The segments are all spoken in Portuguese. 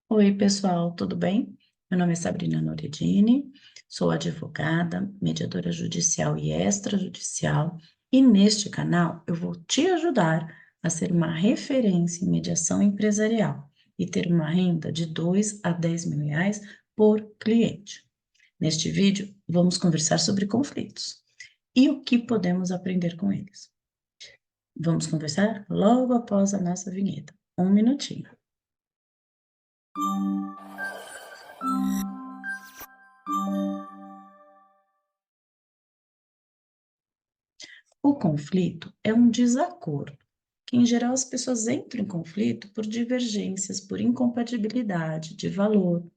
Oi, pessoal, tudo bem? Meu nome é Sabrina Noredini, sou advogada, mediadora judicial e extrajudicial, e neste canal eu vou te ajudar a ser uma referência em mediação empresarial e ter uma renda de 2 a 10 mil reais por cliente. Neste vídeo, vamos conversar sobre conflitos e o que podemos aprender com eles. Vamos conversar logo após a nossa vinheta. Um minutinho. O conflito é um desacordo, que em geral as pessoas entram em conflito por divergências, por incompatibilidade de valor,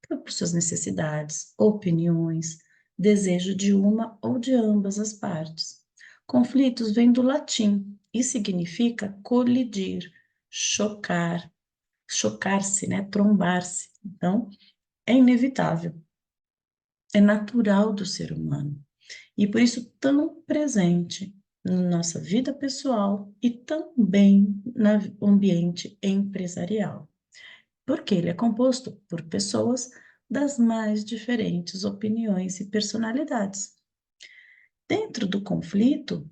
por suas necessidades, opiniões, desejo de uma ou de ambas as partes. Conflitos vêm do latim e significa colidir, chocar, chocar-se, né? Trombar-se. Então, é inevitável, é natural do ser humano e por isso tão presente na nossa vida pessoal e também no ambiente empresarial, porque ele é composto por pessoas das mais diferentes opiniões e personalidades. Dentro do conflito,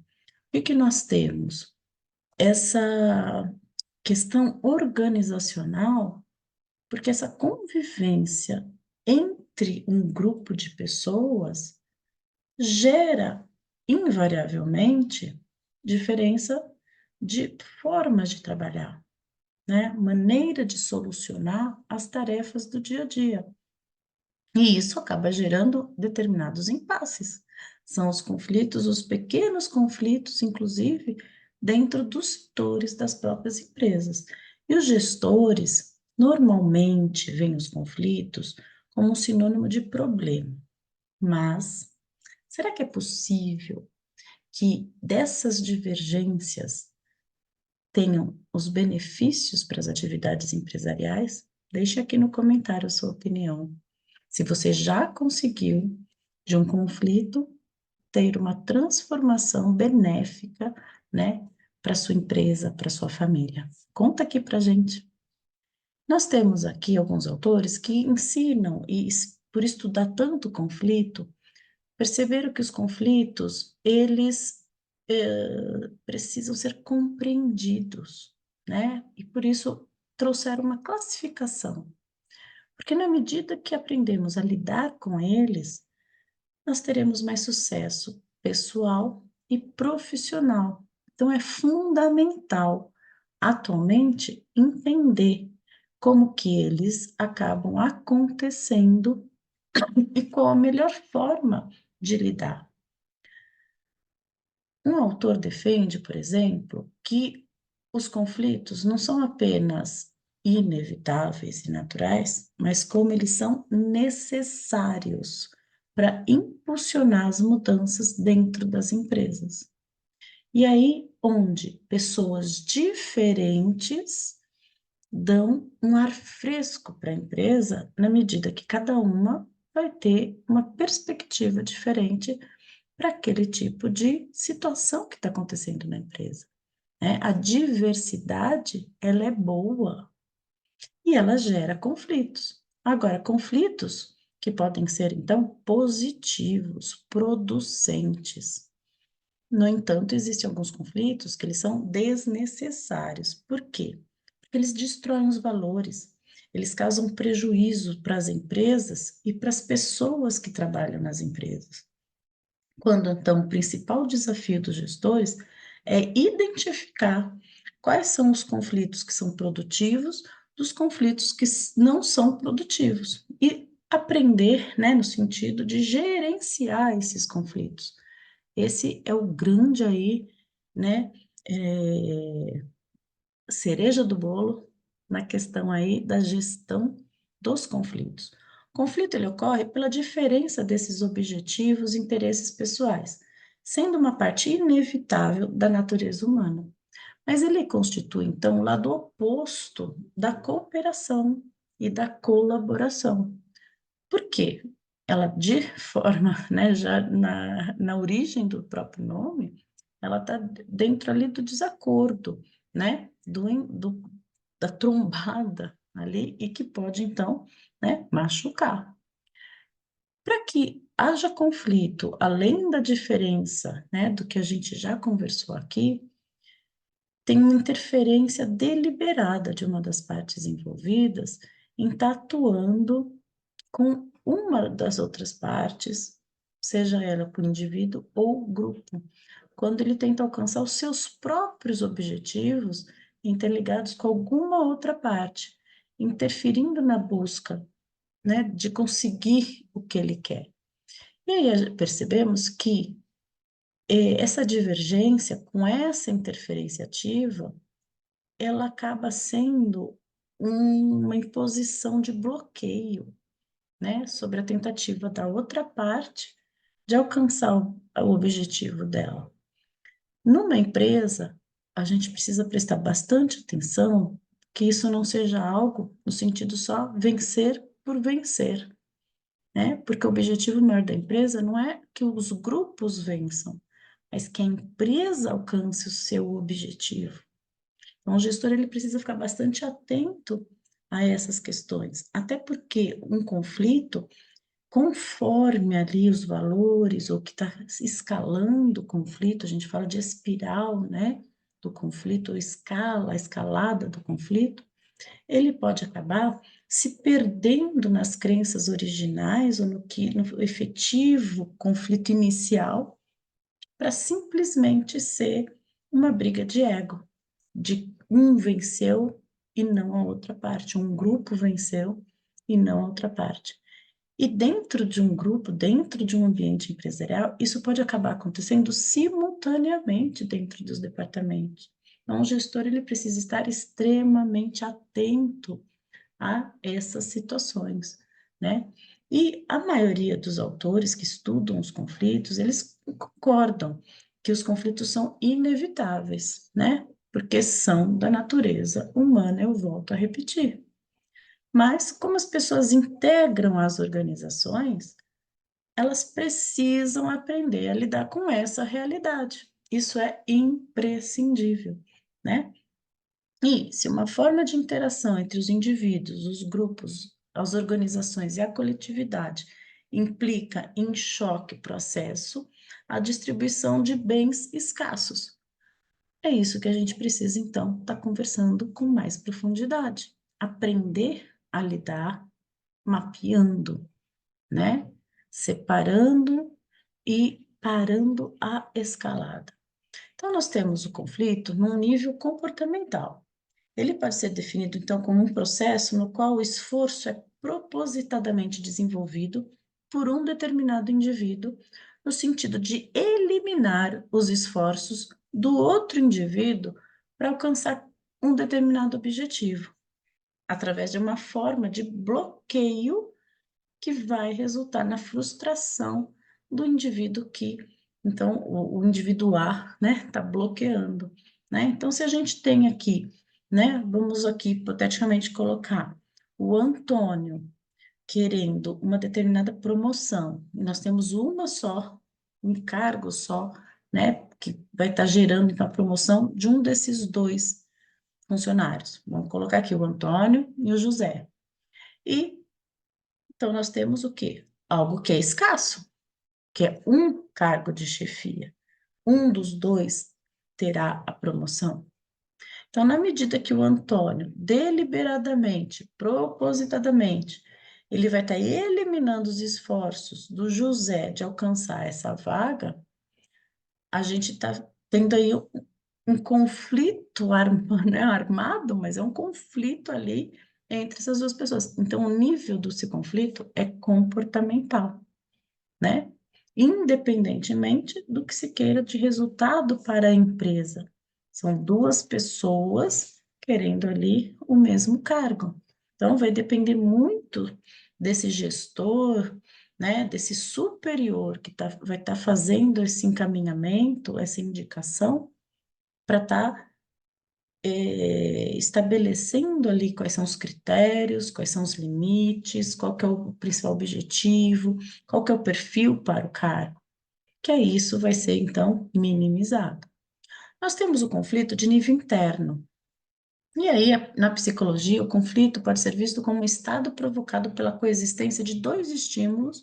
o que nós temos? Essa questão organizacional, porque essa convivência entre um grupo de pessoas gera, invariavelmente, diferença de formas de trabalhar, né? Maneira de solucionar as tarefas do dia a dia. E isso acaba gerando determinados impasses. São os conflitos, os pequenos conflitos, inclusive, dentro dos setores das próprias empresas. E os gestores, normalmente, veem os conflitos como um sinônimo de problema. Mas será que é possível que dessas divergências tenham os benefícios para as atividades empresariais? Deixe aqui no comentário a sua opinião. Se você já conseguiu, de um conflito, ter uma transformação benéfica, né, para sua empresa, para sua família. Conta aqui para gente. Nós temos aqui alguns autores que ensinam, e por estudar tanto conflito, perceberam que os conflitos, eles precisam ser compreendidos, né? E por isso trouxeram uma classificação. Porque na medida que aprendemos a lidar com eles, nós teremos mais sucesso pessoal e profissional. Então é fundamental, atualmente, entender como que eles acabam acontecendo e qual a melhor forma de lidar. Um autor defende, por exemplo, que os conflitos não são apenas inevitáveis e naturais, mas como eles são necessários para impulsionar as mudanças dentro das empresas. E aí, onde pessoas diferentes dão um ar fresco para a empresa, na medida que cada uma vai ter uma perspectiva diferente para aquele tipo de situação que está acontecendo na empresa, né? A diversidade, ela é boa e ela gera conflitos. Agora, conflitos que podem ser, então, positivos, producentes. No entanto, existem alguns conflitos que eles são desnecessários. Por quê? Porque eles destroem os valores, eles causam prejuízo para as empresas e para as pessoas que trabalham nas empresas. Quando, então, o principal desafio dos gestores é identificar quais são os conflitos que são produtivos dos conflitos que não são produtivos e aprender, né, no sentido de gerenciar esses conflitos. Esse é o grande aí, né, cereja do bolo na questão aí da gestão dos conflitos. O conflito ele ocorre pela diferença desses objetivos e interesses pessoais, sendo uma parte inevitável da natureza humana. Mas ele constitui, então, o lado oposto da cooperação e da colaboração. Por quê? Ela, de forma, né, já na origem do próprio nome, ela está dentro ali do desacordo, né, da trombada, ali e que pode, então, né, machucar. Para que haja conflito, além da diferença, né, do que a gente já conversou aqui, tem uma interferência deliberada de uma das partes envolvidas em estar atuando com uma das outras partes, seja ela por indivíduo ou grupo, quando ele tenta alcançar os seus próprios objetivos interligados com alguma outra parte, interferindo na busca, né, de conseguir o que ele quer. E aí percebemos que essa divergência com essa interferência ativa, ela acaba sendo uma imposição de bloqueio, né, sobre a tentativa da outra parte de alcançar o objetivo dela. Numa empresa, a gente precisa prestar bastante atenção que isso não seja algo no sentido só vencer por vencer, né? Porque o objetivo maior da empresa não é que os grupos vençam, mas que a empresa alcance o seu objetivo. Então, o gestor ele precisa ficar bastante atento a essas questões, até porque um conflito, conforme ali os valores, ou que está escalando o conflito, a gente fala de espiral, né, do conflito, ou escala, a escalada do conflito, ele pode acabar se perdendo nas crenças originais ou no efetivo conflito inicial, para simplesmente ser uma briga de ego, de um venceu e não a outra parte, um grupo venceu e não a outra parte. E dentro de um grupo, dentro de um ambiente empresarial, isso pode acabar acontecendo simultaneamente dentro dos departamentos. Então, o gestor ele precisa estar extremamente atento a essas situações, né? E a maioria dos autores que estudam os conflitos, eles concordam que os conflitos são inevitáveis, né? Porque são da natureza humana, eu volto a repetir. Mas, como as pessoas integram as organizações, elas precisam aprender a lidar com essa realidade. Isso é imprescindível, né? E se uma forma de interação entre os indivíduos, os grupos, as organizações e a coletividade implica em choque processo, a distribuição de bens escassos. É isso que a gente precisa, então, estar conversando com mais profundidade. Aprender a lidar mapeando, né? Separando e parando a escalada. Então, nós temos o conflito num nível comportamental. Ele pode ser definido, então, como um processo no qual o esforço é propositadamente desenvolvido por um determinado indivíduo, no sentido de eliminar os esforços do outro indivíduo para alcançar um determinado objetivo, através de uma forma de bloqueio que vai resultar na frustração do indivíduo que, então, o indivíduo A, né, está bloqueando, né? Então, se a gente tem aqui, né, vamos aqui hipoteticamente colocar o Antônio querendo uma determinada promoção, e nós temos uma só, um cargo só, né, que vai estar gerando então a promoção de um desses dois funcionários. Vamos colocar aqui o Antônio e o José. E então, nós temos o quê? Algo que é escasso, que é um cargo de chefia. Um dos dois terá a promoção. Então, na medida que o Antônio, deliberadamente, propositadamente, ele vai estar eliminando os esforços do José de alcançar essa vaga, a gente está tendo aí um conflito não é armado, mas é um conflito ali entre essas duas pessoas. Então, o nível desse conflito é comportamental, né? Independentemente do que se queira de resultado para a empresa. São duas pessoas querendo ali o mesmo cargo. Então, vai depender muito desse gestor, né, desse superior que vai estar fazendo esse encaminhamento, essa indicação, para estar estabelecendo ali quais são os critérios, quais são os limites, qual que é o principal objetivo, qual que é o perfil para o cargo, que aí isso vai ser, então, minimizado. Nós temos o conflito de nível interno. E aí, na psicologia, o conflito pode ser visto como um estado provocado pela coexistência de dois estímulos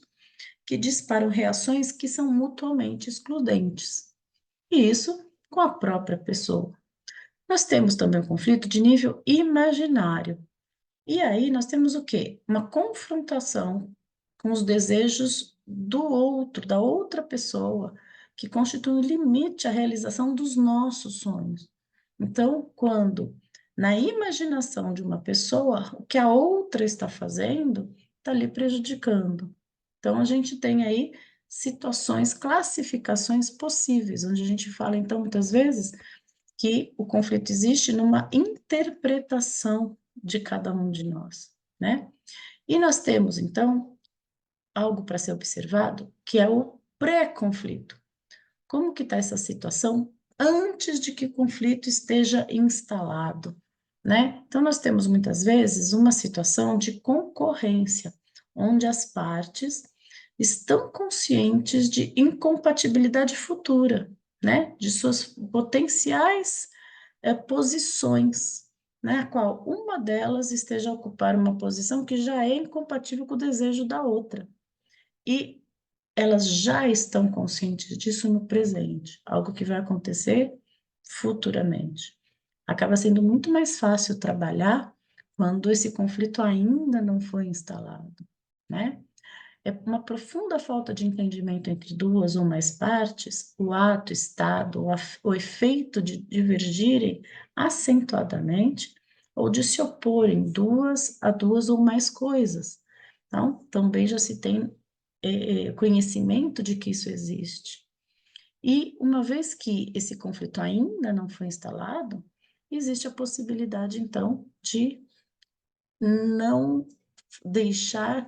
que disparam reações que são mutuamente excludentes. E isso com a própria pessoa. Nós temos também um conflito de nível imaginário. E aí nós temos o quê? Uma confrontação com os desejos do outro, da outra pessoa, que constitui um limite à realização dos nossos sonhos. Então, quando na imaginação de uma pessoa, o que a outra está fazendo está lhe prejudicando. Então, a gente tem aí situações, classificações possíveis, onde a gente fala, então, muitas vezes, que o conflito existe numa interpretação de cada um de nós, né? E nós temos, então, algo para ser observado, que é o pré-conflito. Como que está essa situação antes de que o conflito esteja instalado, né? Então, nós temos muitas vezes uma situação de concorrência, onde as partes estão conscientes de incompatibilidade futura, né? De suas potenciais posições, né? A qual uma delas esteja a ocupar uma posição que já é incompatível com o desejo da outra. E elas já estão conscientes disso no presente, algo que vai acontecer futuramente. Acaba sendo muito mais fácil trabalhar quando esse conflito ainda não foi instalado, né? É uma profunda falta de entendimento entre duas ou mais partes, o ato, estado, o efeito de divergirem acentuadamente ou de se oporem a duas ou mais coisas. Então, também já se tem conhecimento de que isso existe. E uma vez que esse conflito ainda não foi instalado, existe a possibilidade, então, de não deixar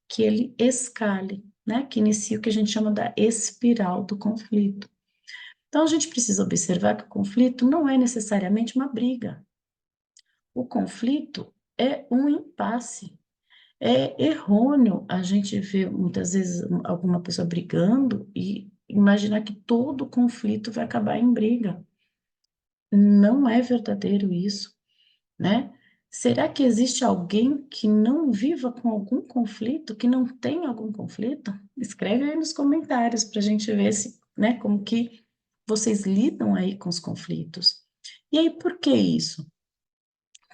que ele escale, né? Que inicie o que a gente chama da espiral do conflito. Então, a gente precisa observar que o conflito não é necessariamente uma briga. O conflito é um impasse. É errôneo a gente ver muitas vezes alguma pessoa brigando e imaginar que todo conflito vai acabar em briga. Não é verdadeiro isso, né? Será que existe alguém que não viva com algum conflito, que não tenha algum conflito? Escreve aí nos comentários para a gente ver se, né, como que vocês lidam aí com os conflitos. E aí, por que isso?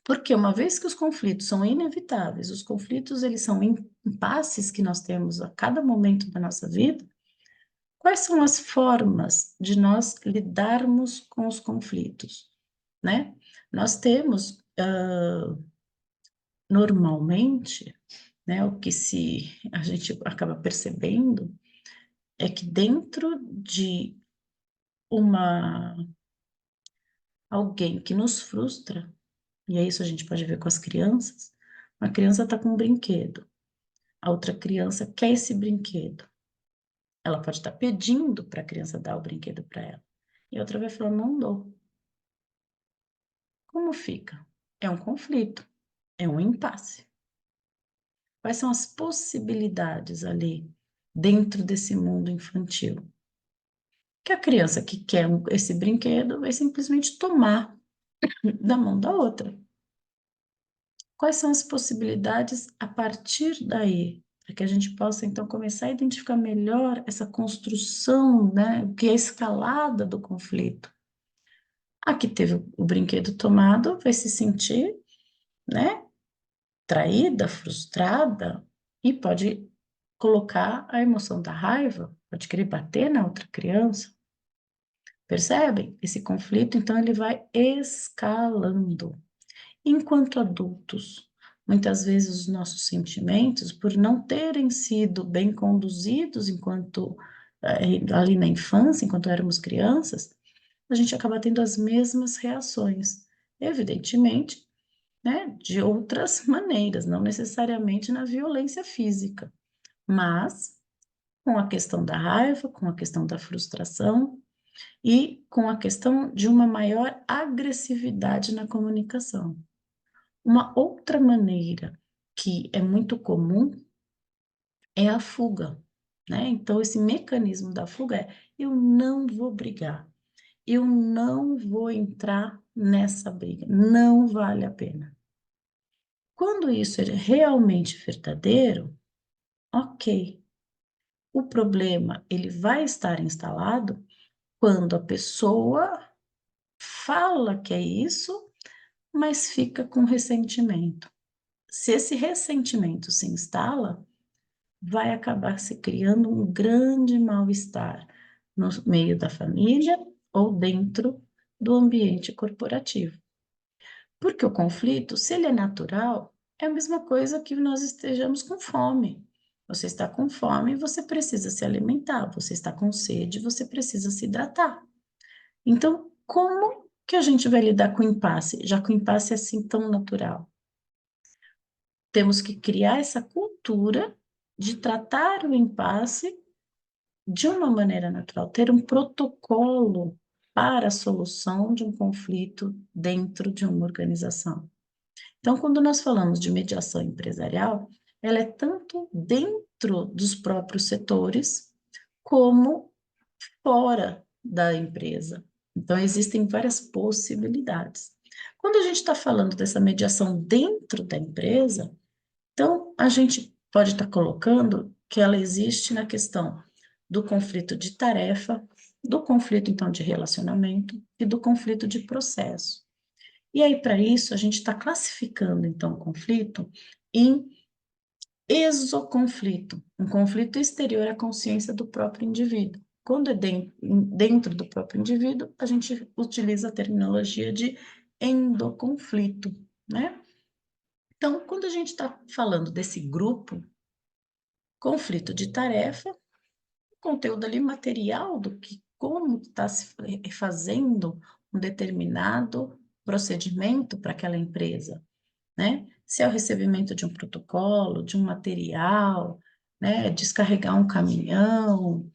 Porque uma vez que os conflitos são inevitáveis, os conflitos eles são impasses que nós temos a cada momento da nossa vida, quais são as formas de nós lidarmos com os conflitos, né? Nós temos normalmente, né, o que se a gente acaba percebendo é que dentro de uma alguém que nos frustra, e é isso a gente pode ver com as crianças, uma criança está com um brinquedo, a outra criança quer esse brinquedo. Ela pode estar pedindo para a criança dar o brinquedo para ela. E a outra vai falar, não dou. Como fica? É um conflito, é um impasse. Quais são as possibilidades ali dentro desse mundo infantil? Que a criança que quer esse brinquedo vai simplesmente tomar da mão da outra. Quais são as possibilidades a partir daí? Para que a gente possa, então, começar a identificar melhor essa construção, né? O que é a escalada do conflito. A que teve o brinquedo tomado vai se sentir, né? Traída, frustrada e pode colocar a emoção da raiva, pode querer bater na outra criança. Percebem? Esse conflito, então, ele vai escalando. Enquanto adultos, muitas vezes os nossos sentimentos, por não terem sido bem conduzidos enquanto ali na infância, enquanto éramos crianças, a gente acaba tendo as mesmas reações. Evidentemente, né, de outras maneiras, não necessariamente na violência física, mas com a questão da raiva, com a questão da frustração e com a questão de uma maior agressividade na comunicação. Uma outra maneira que é muito comum é a fuga, né? Então, esse mecanismo da fuga é: eu não vou brigar, eu não vou entrar nessa briga, não vale a pena. Quando isso é realmente verdadeiro, ok. O problema, ele vai estar instalado quando a pessoa fala que é isso, mas fica com ressentimento. Se esse ressentimento se instala, vai acabar se criando um grande mal-estar no meio da família ou dentro do ambiente corporativo. Porque o conflito, se ele é natural, é a mesma coisa que nós estejamos com fome. Você está com fome, você precisa se alimentar. Você está com sede, você precisa se hidratar. Então, como que a gente vai lidar com o impasse, já que o impasse é assim tão natural? Temos que criar essa cultura de tratar o impasse de uma maneira natural, ter um protocolo para a solução de um conflito dentro de uma organização. Então, quando nós falamos de mediação empresarial, ela é tanto dentro dos próprios setores, como fora da empresa. Então, existem várias possibilidades. Quando a gente está falando dessa mediação dentro da empresa, então a gente pode estar colocando que ela existe na questão do conflito de tarefa, do conflito, então, de relacionamento e do conflito de processo. E aí, para isso, a gente está classificando, então, o conflito em exoconflito, um conflito exterior à consciência do próprio indivíduo. Quando é dentro do próprio indivíduo, a gente utiliza a terminologia de endoconflito, né? Então, quando a gente está falando desse grupo, conflito de tarefa, conteúdo ali material do que como está se fazendo um determinado procedimento para aquela empresa, né? Se é o recebimento de um protocolo, de um material, né? Descarregar um caminhão,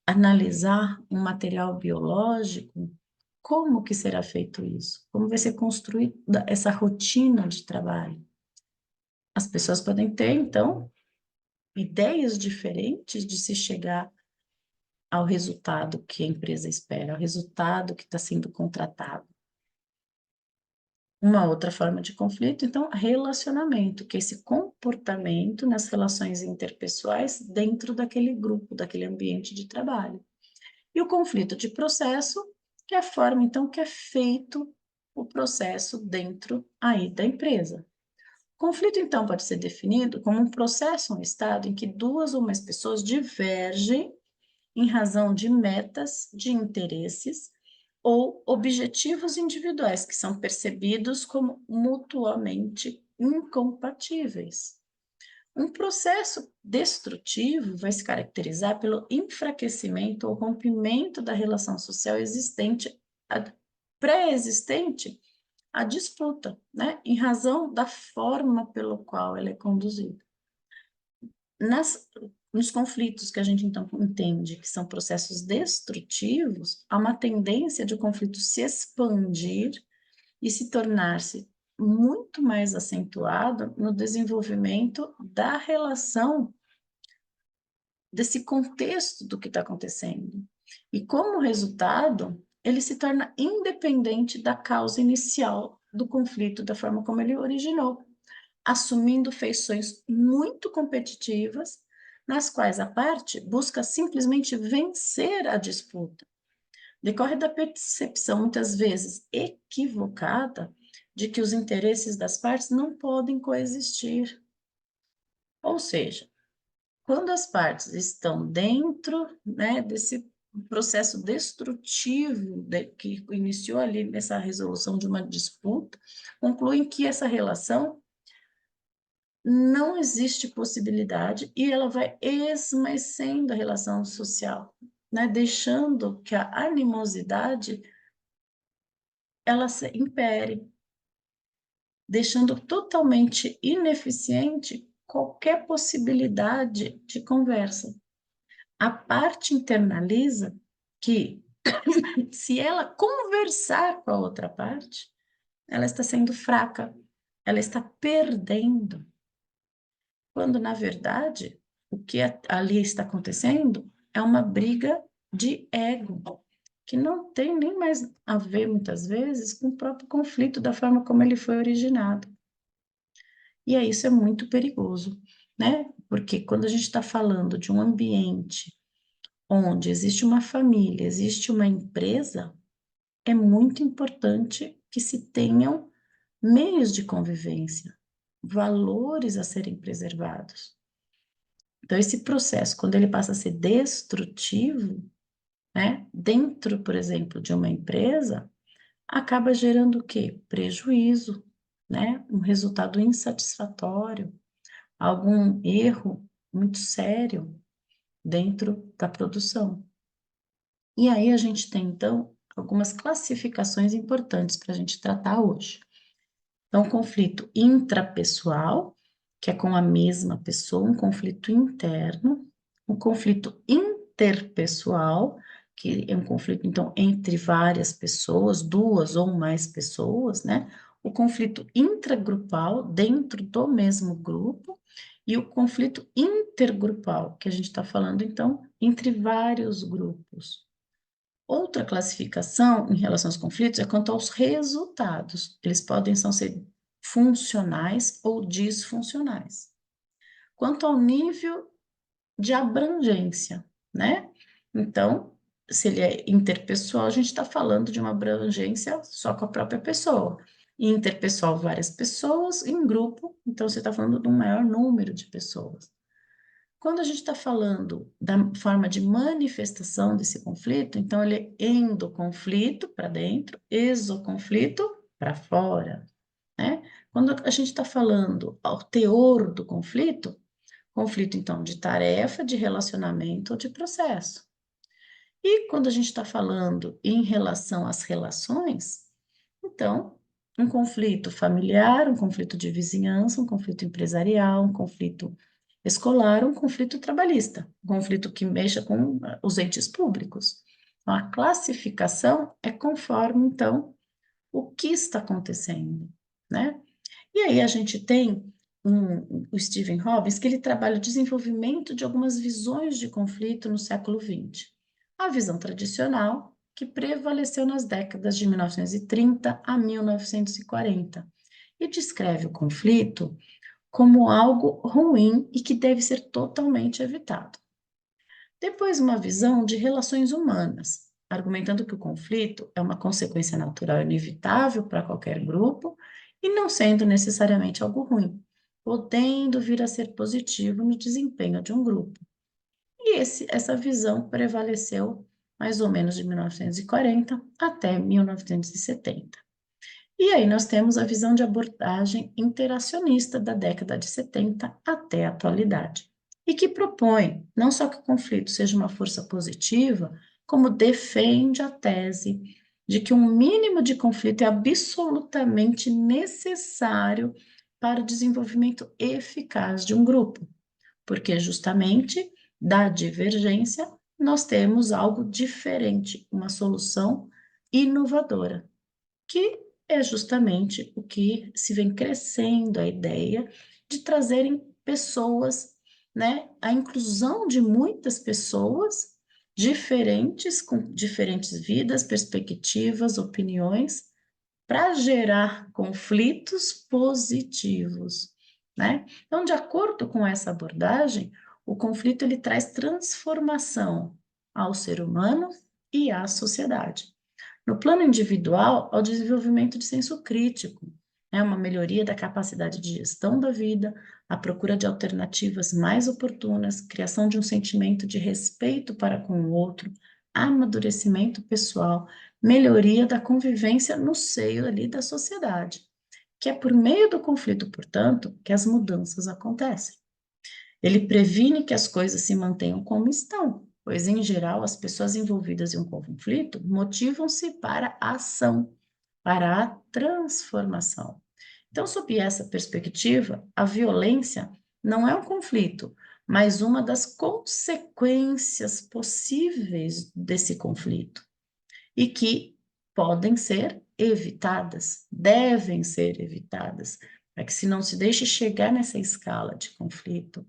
analisar um material biológico, como que será feito isso? Como vai ser construída essa rotina de trabalho? As pessoas podem ter, então, ideias diferentes de se chegar ao resultado que a empresa espera, ao resultado que está sendo contratado. Uma outra forma de conflito, então, relacionamento, que é esse comportamento nas relações interpessoais dentro daquele grupo, daquele ambiente de trabalho. E o conflito de processo, que é a forma, então, que é feito o processo dentro aí da empresa. Conflito, então, pode ser definido como um processo, um estado em que duas ou mais pessoas divergem em razão de metas, de interesses ou objetivos individuais que são percebidos como mutuamente incompatíveis. Um processo destrutivo vai se caracterizar pelo enfraquecimento ou rompimento da relação social existente, pré-existente à disputa, né? Em razão da forma pelo qual ela é conduzida. Nos conflitos que a gente, então, entende que são processos destrutivos, há uma tendência de o conflito se expandir e se tornar-se muito mais acentuado no desenvolvimento da relação desse contexto do que está acontecendo. E como resultado, ele se torna independente da causa inicial do conflito, da forma como ele originou, assumindo feições muito competitivas, nas quais a parte busca simplesmente vencer a disputa. Decorre da percepção, muitas vezes equivocada, de que os interesses das partes não podem coexistir. Ou seja, quando as partes estão dentro, né, desse processo destrutivo que iniciou ali nessa resolução de uma disputa, concluem que essa relação não existe possibilidade e ela vai esmaecendo a relação social, né, deixando que a animosidade ela se impere, deixando totalmente ineficiente qualquer possibilidade de conversa. A parte internaliza que, se ela conversar com a outra parte, ela está sendo fraca, ela está perdendo. Quando, na verdade, o que ali está acontecendo é uma briga de ego, que não tem nem mais a ver, muitas vezes, com o próprio conflito, da forma como ele foi originado. E aí isso é muito perigoso, né? Porque quando a gente está falando de um ambiente onde existe uma família, existe uma empresa, é muito importante que se tenham meios de convivência, valores a serem preservados. Então, esse processo, quando ele passa a ser destrutivo, né, dentro, por exemplo, de uma empresa, acaba gerando o quê? Prejuízo, né? Um resultado insatisfatório, algum erro muito sério dentro da produção. E aí a gente tem, então, algumas classificações importantes para a gente tratar hoje. Então, conflito intrapessoal, que é com a mesma pessoa, um conflito interno, um conflito interpessoal, que é um conflito, então, entre várias pessoas, duas ou mais pessoas, né? O conflito intragrupal, dentro do mesmo grupo, e o conflito intergrupal, que a gente está falando, então, entre vários grupos. Outra classificação em relação aos conflitos é quanto aos resultados. Eles podem ser funcionais ou disfuncionais. Quanto ao nível de abrangência, né? Então, se ele é interpessoal, a gente está falando de uma abrangência só com a própria pessoa. Interpessoal, várias pessoas, em grupo, então você está falando de um maior número de pessoas. Quando a gente está falando da forma de manifestação desse conflito, então ele é endoconflito para dentro, exoconflito para fora, né? Quando a gente está falando ao teor do conflito, conflito então de tarefa, de relacionamento ou de processo. E quando a gente está falando em relação às relações, então, um conflito familiar, um conflito de vizinhança, um conflito empresarial, um conflito escolar, um conflito trabalhista, um conflito que mexa com os entes públicos. Então, a classificação é conforme, então, o que está acontecendo, né? E aí a gente tem o Stephen Robbins, que ele trabalha o desenvolvimento de algumas visões de conflito no século XX. A visão tradicional, que prevaleceu nas décadas de 1930 a 1940, e descreve o conflito como algo ruim e que deve ser totalmente evitado. Depois, uma visão de relações humanas, argumentando que o conflito é uma consequência natural inevitável para qualquer grupo e não sendo necessariamente algo ruim, podendo vir a ser positivo no desempenho de um grupo. E essa visão prevaleceu mais ou menos de 1940 até 1970. E aí nós temos a visão de abordagem interacionista da década de 70 até a atualidade, e que propõe não só que o conflito seja uma força positiva, como defende a tese de que um mínimo de conflito é absolutamente necessário para o desenvolvimento eficaz de um grupo, porque justamente da divergência nós temos algo diferente, uma solução inovadora, que é justamente o que se vem crescendo a ideia de trazerem pessoas, né, a inclusão de muitas pessoas diferentes, com diferentes vidas, perspectivas, opiniões, para gerar conflitos positivos, né? Então, de acordo com essa abordagem, o conflito ele traz transformação ao ser humano e à sociedade. No plano individual, ao desenvolvimento de senso crítico, né, uma melhoria da capacidade de gestão da vida, a procura de alternativas mais oportunas, criação de um sentimento de respeito para com o outro, amadurecimento pessoal, melhoria da convivência no seio ali da sociedade, que é por meio do conflito, portanto, que as mudanças acontecem. Ele previne que as coisas se mantenham como estão, pois, em geral, as pessoas envolvidas em um conflito motivam-se para a ação, para a transformação. Então, sob essa perspectiva, a violência não é um conflito, mas uma das consequências possíveis desse conflito e que podem ser evitadas, devem ser evitadas, para que se não se deixe chegar nessa escala de conflito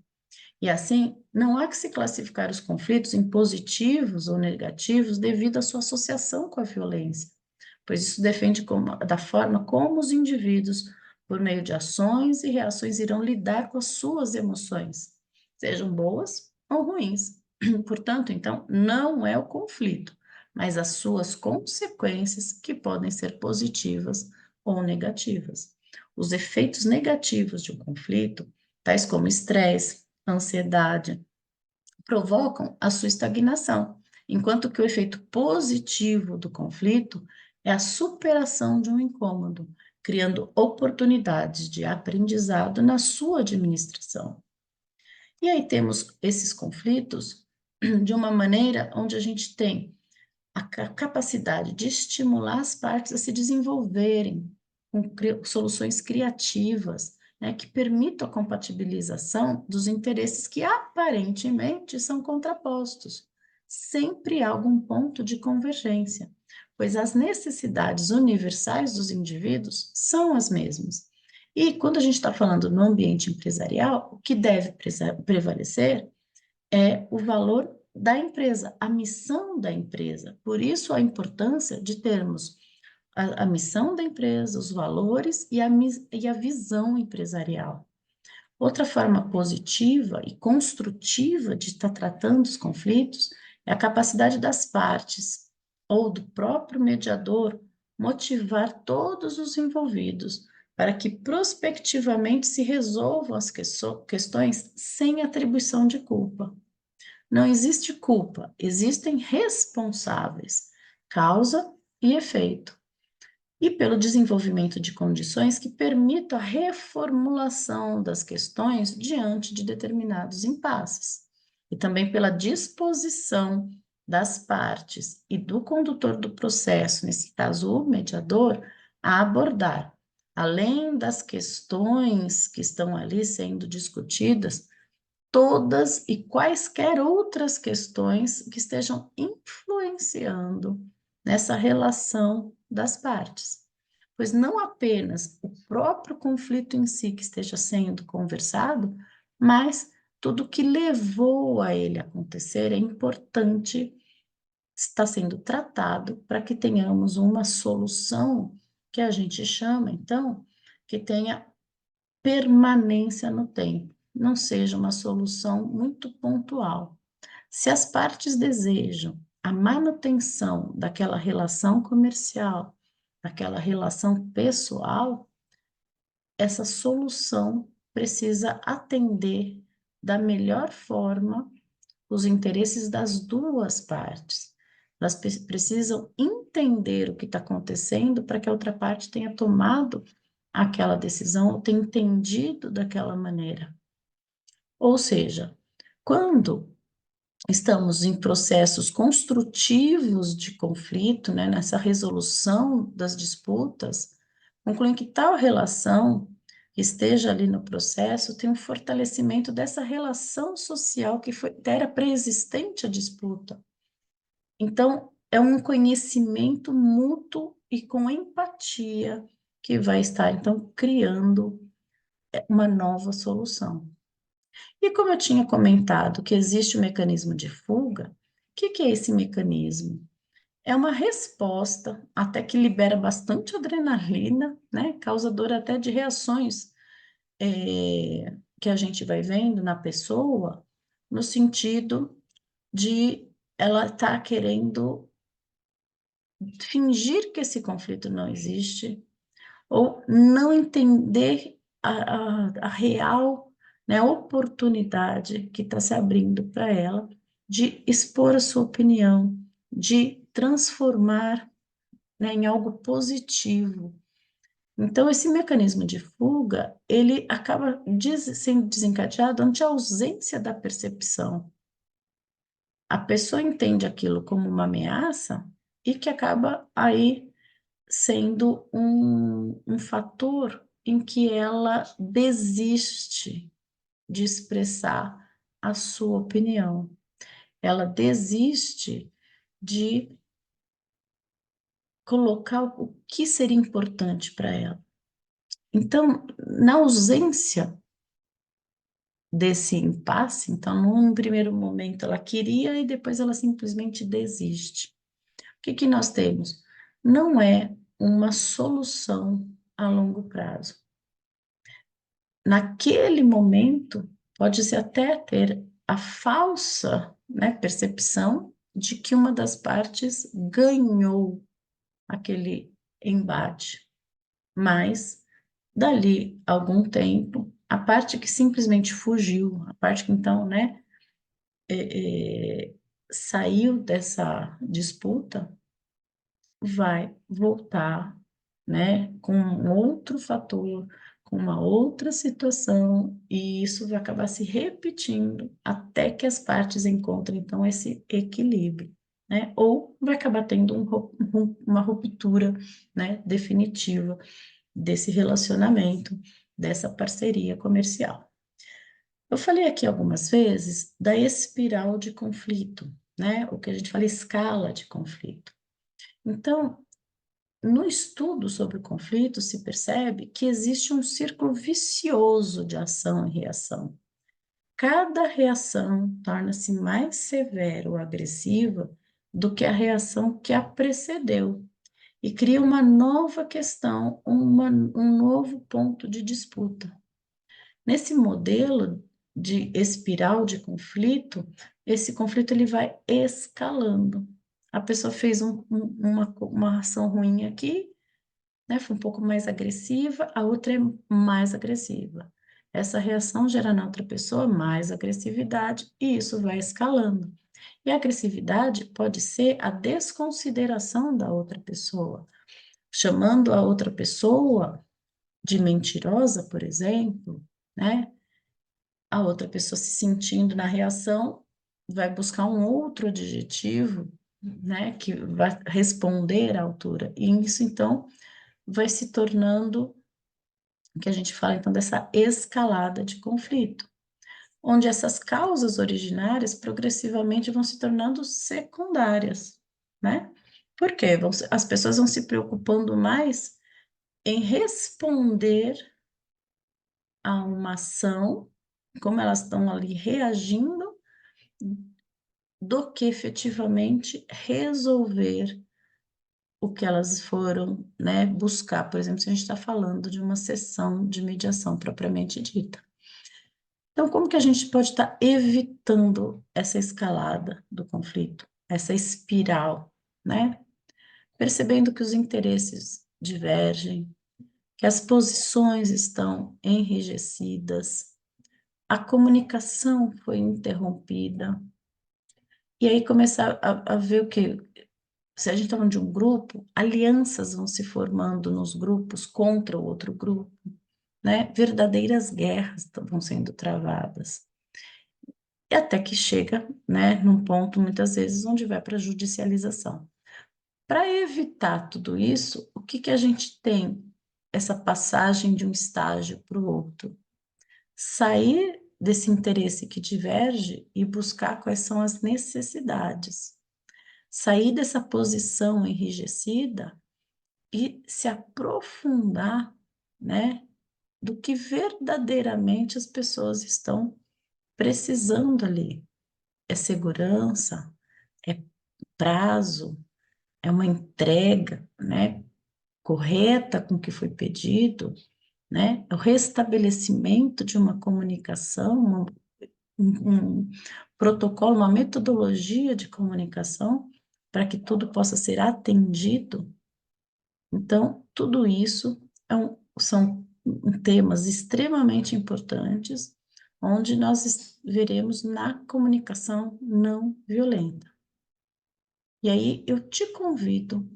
E assim, não há que se classificar os conflitos em positivos ou negativos devido à sua associação com a violência, pois isso depende da forma como os indivíduos, por meio de ações e reações, irão lidar com as suas emoções, sejam boas ou ruins. Portanto, então, não é o conflito, mas as suas consequências que podem ser positivas ou negativas. Os efeitos negativos de um conflito, tais como estresse, ansiedade, provocam a sua estagnação, enquanto que o efeito positivo do conflito é a superação de um incômodo, criando oportunidades de aprendizado na sua administração. E aí temos esses conflitos de uma maneira onde a gente tem a capacidade de estimular as partes a se desenvolverem com soluções criativas, né, que permitam a compatibilização dos interesses que aparentemente são contrapostos. Sempre há algum ponto de convergência, pois as necessidades universais dos indivíduos são as mesmas. E quando a gente está falando no ambiente empresarial, o que deve prevalecer é o valor da empresa, a missão da empresa. Por isso, a importância de termos a missão da empresa, os valores e a visão empresarial. Outra forma positiva e construtiva de estar tratando os conflitos é a capacidade das partes ou do próprio mediador motivar todos os envolvidos para que prospectivamente se resolvam as questões sem atribuição de culpa. Não existe culpa, existem responsáveis, causa e efeito. E pelo desenvolvimento de condições que permitam a reformulação das questões diante de determinados impasses. E também pela disposição das partes e do condutor do processo, nesse caso o mediador, a abordar, além das questões que estão ali sendo discutidas, todas e quaisquer outras questões que estejam influenciando nessa relação das partes. Pois não apenas o próprio conflito em si que esteja sendo conversado, mas tudo que levou a ele acontecer é importante estar sendo tratado para que tenhamos uma solução que a gente chama, então, que tenha permanência no tempo, não seja uma solução muito pontual. Se as partes desejam a manutenção daquela relação comercial, daquela relação pessoal, essa solução precisa atender da melhor forma os interesses das duas partes. Elas precisam entender o que está acontecendo para que a outra parte tenha tomado aquela decisão ou tenha entendido daquela maneira. Ou seja, quando estamos em processos construtivos de conflito, né, nessa resolução das disputas, concluem que tal relação que esteja ali no processo tem um fortalecimento dessa relação social que era pré-existente à disputa. Então, é um conhecimento mútuo e com empatia que vai estar, então, criando uma nova solução. E como eu tinha comentado que existe o mecanismo de fuga, o que é esse mecanismo? É uma resposta, até que libera bastante adrenalina, né? Causadora até de reações que a gente vai vendo na pessoa, no sentido de ela estar querendo fingir que esse conflito não existe, ou não entender a real, né, oportunidade que está se abrindo para ela de expor a sua opinião, de transformar, né, em algo positivo. Então, esse mecanismo de fuga, ele acaba sendo desencadeado ante a ausência da percepção. A pessoa entende aquilo como uma ameaça e que acaba aí sendo um fator em que ela desiste de expressar a sua opinião. Ela desiste de colocar o que seria importante para ela. Então, na ausência desse impasse. Então, num primeiro momento ela queria e depois ela simplesmente desiste. O que que nós temos? Não é uma solução a longo prazo. Naquele momento, pode-se até ter a falsa, né, percepção de que uma das partes ganhou aquele embate, mas dali a algum tempo, a parte que simplesmente fugiu, a parte que então, né, saiu dessa disputa, vai voltar, né, com um outro fator, com uma outra situação, e isso vai acabar se repetindo até que as partes encontrem, então, esse equilíbrio, né, ou vai acabar tendo uma ruptura, né, definitiva desse relacionamento, dessa parceria comercial. Eu falei aqui algumas vezes da espiral de conflito, né, o que a gente fala escala de conflito. Então, no estudo sobre o conflito, se percebe que existe um círculo vicioso de ação e reação. Cada reação torna-se mais severa ou agressiva do que a reação que a precedeu e cria uma nova questão, um novo ponto de disputa. Nesse modelo de espiral de conflito, esse conflito ele vai escalando. A pessoa fez uma ação ruim aqui, né, foi um pouco mais agressiva, a outra é mais agressiva. Essa reação gera na outra pessoa mais agressividade e isso vai escalando. E a agressividade pode ser a desconsideração da outra pessoa, chamando a outra pessoa de mentirosa, por exemplo, né? A outra pessoa se sentindo na reação vai buscar um outro adjetivo, né, que vai responder à altura. E isso, então, vai se tornando o que a gente fala, então, dessa escalada de conflito, onde essas causas originárias progressivamente vão se tornando secundárias, né? Por quê? As pessoas vão se preocupando mais em responder a uma ação, como elas estão ali reagindo, do que efetivamente resolver o que elas foram, né, buscar. Por exemplo, se a gente está falando de uma sessão de mediação propriamente dita. Então, como que a gente pode estar evitando essa escalada do conflito, essa espiral, né? Percebendo que os interesses divergem, que as posições estão enrijecidas, a comunicação foi interrompida, e aí começar a ver o que se a gente está falando de um grupo, alianças vão se formando nos grupos contra o outro grupo, né? Verdadeiras guerras vão sendo travadas. E até que chega, né, num ponto, muitas vezes, onde vai para a judicialização. Para evitar tudo isso, o que que a gente tem? Essa passagem de um estágio para o outro. Sair desse interesse que diverge e buscar quais são as necessidades. Sair dessa posição enrijecida e se aprofundar, né, do que verdadeiramente as pessoas estão precisando ali. É segurança, é prazo, é uma entrega, né, correta com o que foi pedido, né, é o restabelecimento de uma comunicação, um protocolo, uma metodologia de comunicação para que tudo possa ser atendido. Então, tudo isso são temas extremamente importantes, onde nós veremos na comunicação não violenta. E aí eu te convido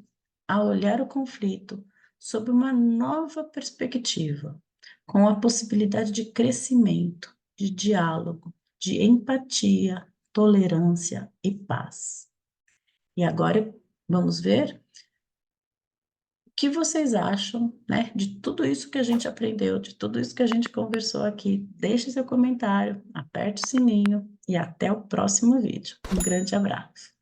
a olhar o conflito sob uma nova perspectiva, com a possibilidade de crescimento, de diálogo, de empatia, tolerância e paz. E agora vamos ver o que vocês acham, né, de tudo isso que a gente aprendeu, de tudo isso que a gente conversou aqui. Deixe seu comentário, aperte o sininho e até o próximo vídeo. Um grande abraço.